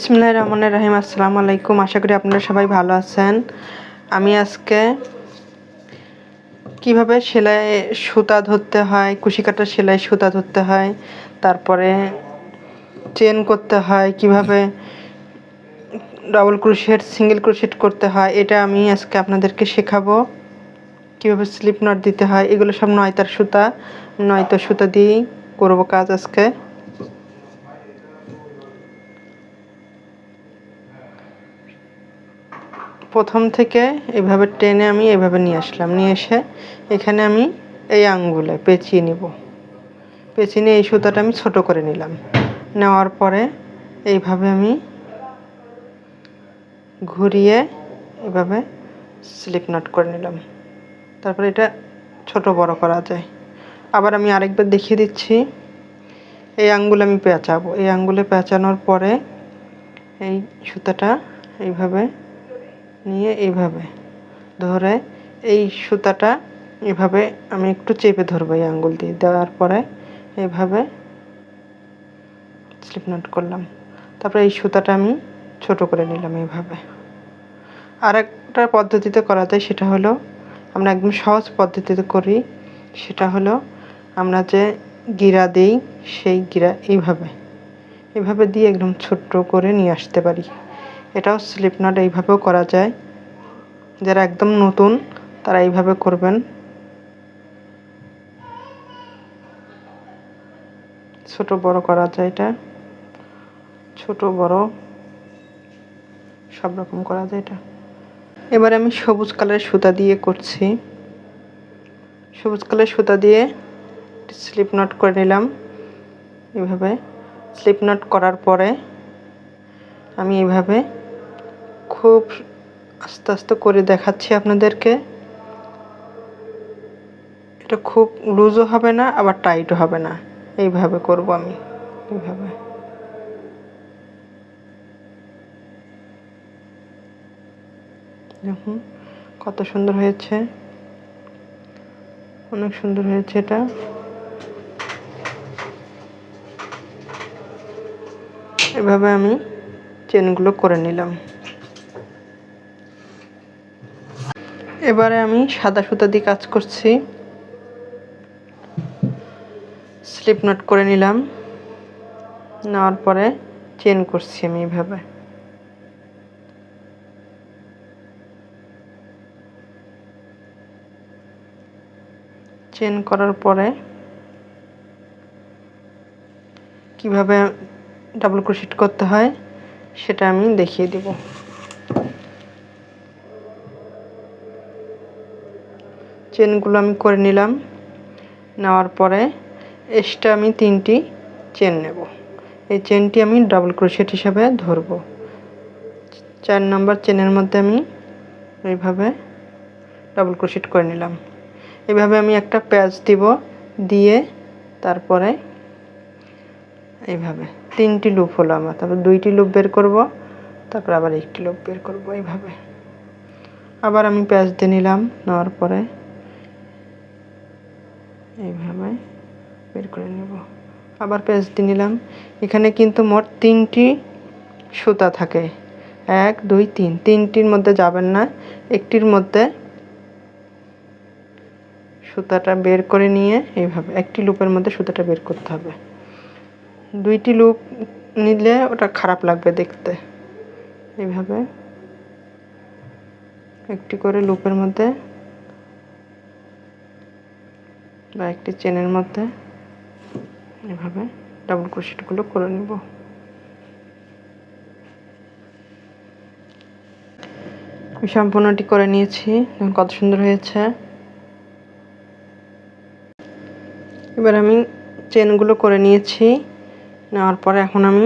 বিসমিল্লাহির রহমানির রহিম। আসসালামু আলাইকুম। আশা করি আপনারা সবাই ভালো আছেন। আমি আজকে কিভাবে সেলাই সুতা ধরতে হয়, কুশি কাটা সেলাই সুতা ধরতে হয়, তারপরে চেন করতে হয়, কিভাবে ডাবল ক্রোশেট সিঙ্গেল ক্রোশেট করতে হয়, এটা আমি আজকে আপনাদেরকে শেখাবো। কিভাবে স্লিপ নট দিতে হয়, এগুলো সব নয়তো সুতা দিয়েই করবো কাজ আজকে। প্রথম থেকে এভাবে টেনে আমি এভাবে নিয়ে আসলাম, নিয়ে এসে এখানে আমি এই আঙ্গুলে পেঁচিয়ে নিব। পেঁচিয়ে নিয়ে এই সুতাটা আমি ছোট করে নিলাম। নেওয়ার পরে এইভাবে আমি ঘুরিয়ে এভাবে স্লিপ নট করে নিলাম। তারপরে এটা ছোট বড় করা যায়। আবার আমি আরেকবার দেখিয়ে দিচ্ছি। এই আঙ্গুলে আমি পেঁচাবো। এই আঙ্গুলে পেঁচানোর পরে এই সুতাটা এইভাবে নিয়ে এইভাবে ধরে এই সুতাটা এভাবে আমি একটু চেপে ধরবো এই আঙ্গুল দিয়ে। দেওয়ার পরে এইভাবে স্লিপ নট করলাম। তারপরে এই সুতাটা আমি ছোট করে নিলাম এইভাবে। আর একটা পদ্ধতিতে করা যায়, সেটা হলো আমরা একদম সহজ পদ্ধতিতে করি। সেটা হলো আমরা যে গিরা দিই, সেই গিরা এইভাবে দিয়ে একদম ছোট্ট করে নিয়ে আসতে পারি। এটাও স্লিপ নট এইভাবেও করা যায়। যারা একদম নতুন তারা এইভাবে করবেন। ছোট বড় করা যায়, এটা ছোট বড় সব রকম করা যায় এটা। এবারে আমি সবুজ কালারের সুতা দিয়ে করছি। সবুজ কালারের সুতা দিয়ে স্লিপ নট করে নিলাম। এইভাবে স্লিপ নট করার পরে আমি এইভাবে খুব আস্তে আস্তে করে দেখাচ্ছি আপনাদেরকে। এটা খুব লুজও হবে না, আবার টাইটও হবে না। এইভাবে করব আমি। এইভাবে দেখুন কত সুন্দর হয়েছে, অনেক সুন্দর হয়েছে এটা। এভাবে আমি চেনগুলো করে নিলাম। এবারে আমি সাদা সুতা দিয়ে কাজ করছি। স্লিপ নট করে নিলাম। নেওয়ার পরে চেন করছি আমি এইভাবে। চেন করার পরে কিভাবে ডাবল ক্রোশেট করতে হয় সেটা আমি দেখিয়ে দেব। চেনগুলো আমি করে নিলাম। নেওয়ার পরে এক্সট্রা আমি 3টি চেন নেব। এই চেনটি আমি ডাবল ক্রোশেট হিসাবে ধরব। 4 নম্বর চেনের মধ্যে আমি এইভাবে ডাবল ক্রোশেট করে নিলাম। এইভাবে আমি একটা প্যাচ দিব, দিয়ে তারপরে এইভাবে 3টি লুপ হলো আমার। তারপর 2টি লুপ বের করব, তারপর আবার 1টি লুপ বের করব। এইভাবে আবার আমি প্যাচ দিয়ে নিলাম। নেওয়ার পরে এইভাবে বের করে নেব। আবার প্যাচ দিয়ে নিলাম। এখানে কিন্তু মোট 3টি সুতা থাকে। 1 2 3, 3টির মধ্যে যাবেন না, একটির মধ্যে সুতাটা বের করে নিয়ে এইভাবে একটি লুপের মধ্যে সুতাটা বের করতে হবে। 2টি লুপ নিলে ওটা খারাপ লাগবে দেখতে। এইভাবে একটি করে লুপের মধ্যে বা একটি চেনের মধ্যে এভাবে ডাবল ক্রোশেটগুলো করে নেব। আমি সম্পূর্ণটি করে নিয়েছি। কত সুন্দর হয়েছে। এবার আমি চেনগুলো করে নিয়েছি। নেওয়ার পরে এখন আমি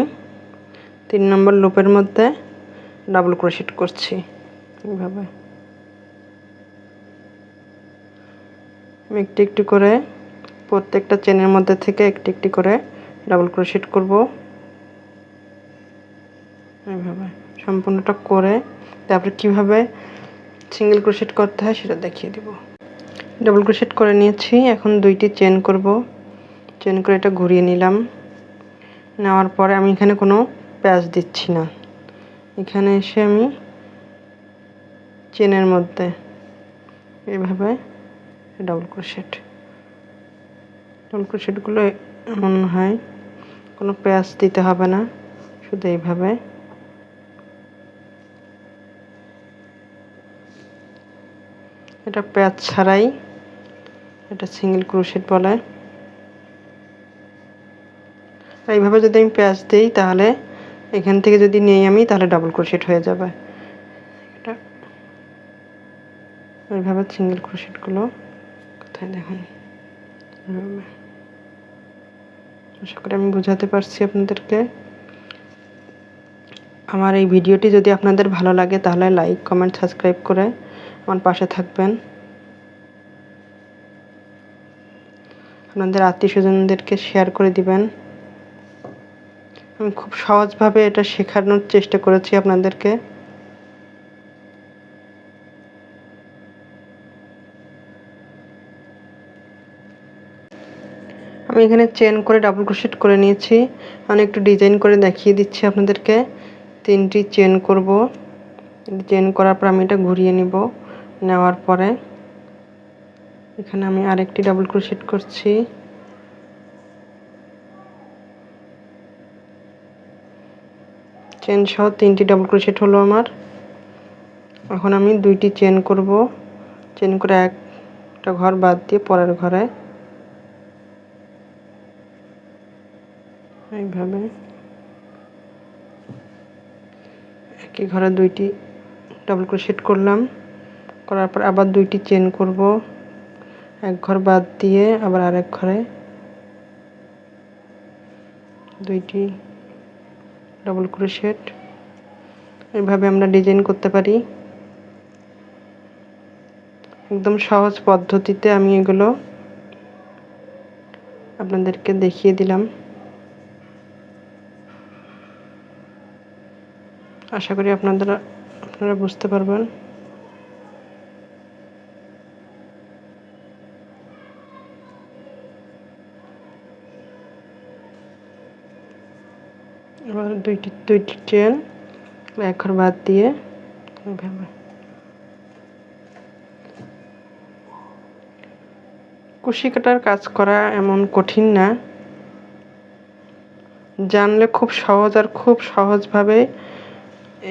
3 নম্বর লুপের মধ্যে ডাবল ক্রোশেট করছি। এইভাবে আমি একটু একটু করে প্রত্যেকটা চেনের মধ্যে থেকে একটু একটু করে ডাবল ক্রোশেট করব। এইভাবে সম্পূর্ণটা করে তারপরে কিভাবে সিঙ্গেল ক্রোশেট করতে হয় সেটা দেখিয়ে দেব। ডাবল ক্রোশেট করে নিয়েছি। এখন 2টি চেন করব। চেন করে এটা ঘুরিয়ে নিলাম। নেওয়ার পরে আমি এখানে কোনো প্যাচ দিচ্ছি না, এখানে এসে আমি চেনের মধ্যে এইভাবে ডাবল ক্রোশেটগুলো এমন হয়, কোনো প্যাচ দিতে হবে না, শুধু এইভাবে এটা প্যাচ ছাড়াই, এটা সিঙ্গেল ক্রোশেট বলে। এইভাবে যদি আমি প্যাচ দিই তাহলে এখান থেকে যদি নেই আমি তাহলে ডাবল ক্রোশেট হয়ে যাবে। এটা এইভাবে সিঙ্গেল ক্রোশেটগুলো কোথায় দেখুন, আশা করি আমি বোঝাতে পারছি আপনাদেরকে। আমার এই ভিডিওটি যদি আপনাদের ভালো লাগে তাহলে লাইক, কমেন্ট, সাবস্ক্রাইব করে আমার পাশে থাকবেন। আপনাদের আত্মীয়স্বজনদেরকে শেয়ার করে দিবেন। আমি খুব সহজভাবে এটা শেখানোর চেষ্টা করেছি আপনাদেরকে। আমি এখানে চেন করে ডাবল ক্রোশেট করে নিয়েছি। আমি একটু ডিজাইন করে দেখিয়ে দিচ্ছি আপনাদেরকে। 3টি চেন করব। চেন করার পর আমি এটা ঘুরিয়ে নিব। নেওয়ার পরে এখানে আমি আরেকটি ডাবল ক্রোশেট করছি। চেন সহ 3টি ডাবল ক্রোশেট হলো আমার। এখন আমি 2টি চেন করব। চেন করে একটা ঘর বাদ দিয়ে পরের ঘরে এইভাবে একই ঘরে 2টি ডাবল ক্রোশেট করলাম। করার পর আবার 2টি চেন করব, এক ঘর বাদ দিয়ে আবার আরেক ঘরে 2টি ডাবল ক্রোশেট। এইভাবে আমরা ডিজাইন করতে পারি। একদম সহজ পদ্ধতিতে আমি এগুলো আপনাদেরকে দেখিয়ে দিলাম। আশা করি আপনারা বুঝতে পারবেন। এবার দুইটি চেন এক ঘর বাদ দিয়ে এইভাবে কুশি কাটার কাজ করা এমন কঠিন না, জানলে খুব সহজ, আর খুব সহজভাবে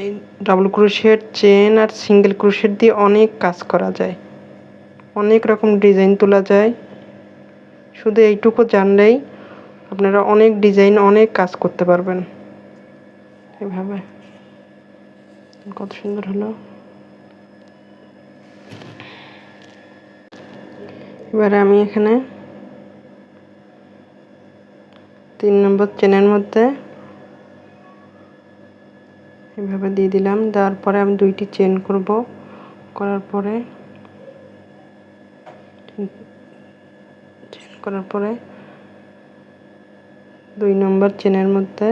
এই ডাবল ক্রোশেট, চেন আর সিঙ্গেল ক্রোশেট দিয়ে অনেক কাজ করা যায়, অনেক রকম ডিজাইন তোলা যায়। শুধু এইটুকু জানলেই আপনারা অনেক ডিজাইন, অনেক কাজ করতে পারবেন। এভাবে কত সুন্দর হলো। এবারে আমি এখানে 3 নম্বর চেনের মধ্যে এভাবে দিয়ে দিলাম। দেওয়ার পরে আমি 2টি চেন করব। করার পরে 2 নম্বর চেনের মধ্যে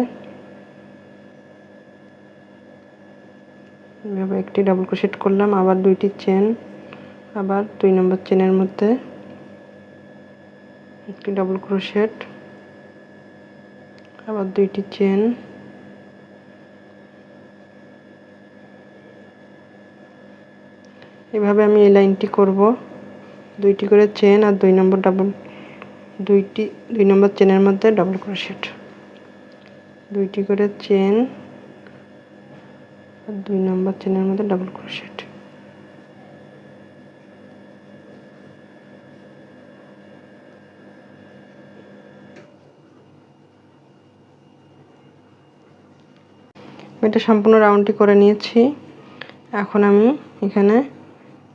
এভাবে একটি ডাবল ক্রোশেট করলাম। আবার 2টি চেন, আবার 2 নম্বর চেনের মধ্যে একটি ডাবল ক্রোশেট, আবার 2টি চেন, এভাবে আমি এই লাইনটি করব। 2টি করে চেন আর 2 নম্বর চেনের মধ্যে ডাবল ক্রোশেট, 2টি করে চেন আর 2 নম্বর চেনের মধ্যে ডাবল ক্রোশেট। এটা সম্পূর্ণ রাউন্ডটি করে নিয়েছি। এখন আমি এখানে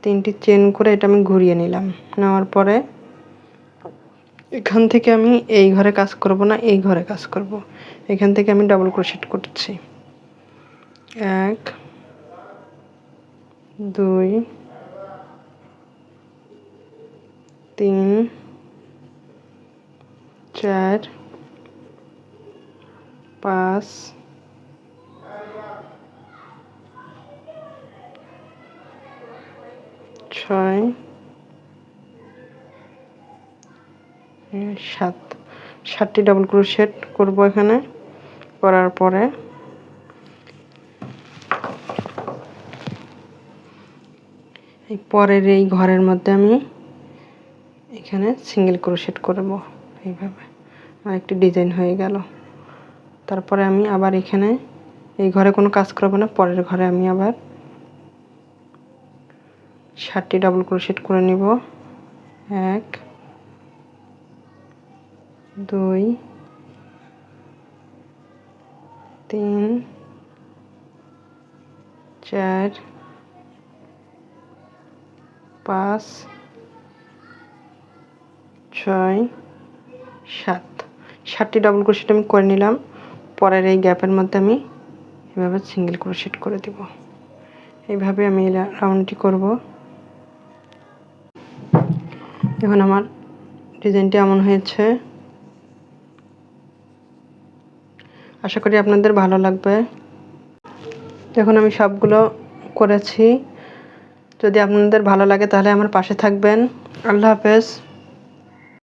3টি চেন করে এটা আমি ঘুরিয়ে নিলাম। নেওয়ার পরে এখান থেকে আমি এই ঘরে কাজ করব না, এই ঘরে কাজ করব। এখান থেকে আমি ডাবল ক্রোশেট করছি। 1 2 3 4 5 6 7টি ডাবল ক্রোশেট করব এখানে। করার পরে এই পরের এই ঘরের মধ্যে আমি এখানে সিঙ্গেল ক্রোশেট করব এইভাবে। আর একটি ডিজাইন হয়ে গেল। তারপরে আমি আবার এখানে এই ঘরে কোনো কাজ করব না, পরের ঘরে আমি আবার 7টি ডাবল ক্রোশেট করে নিব। 1 2 3 4 5 6 7। 7টি ডাবল ক্রোশেট আমি করে নিলাম। পরের এই গ্যাপের মধ্যে আমি এভাবে সিঙ্গেল ক্রোশেট করে দেব। এইভাবে আমি রাউন্ডটি করব। এখন আমার ডিজাইনটি এমন হয়েছে। আশা করি আপনাদের ভালো লাগবে। দেখুন আমি সবগুলো করেছি। যদি আপনাদের ভালো লাগে তাহলে আমার পাশে থাকবেন। আল্লাহ হাফেজ।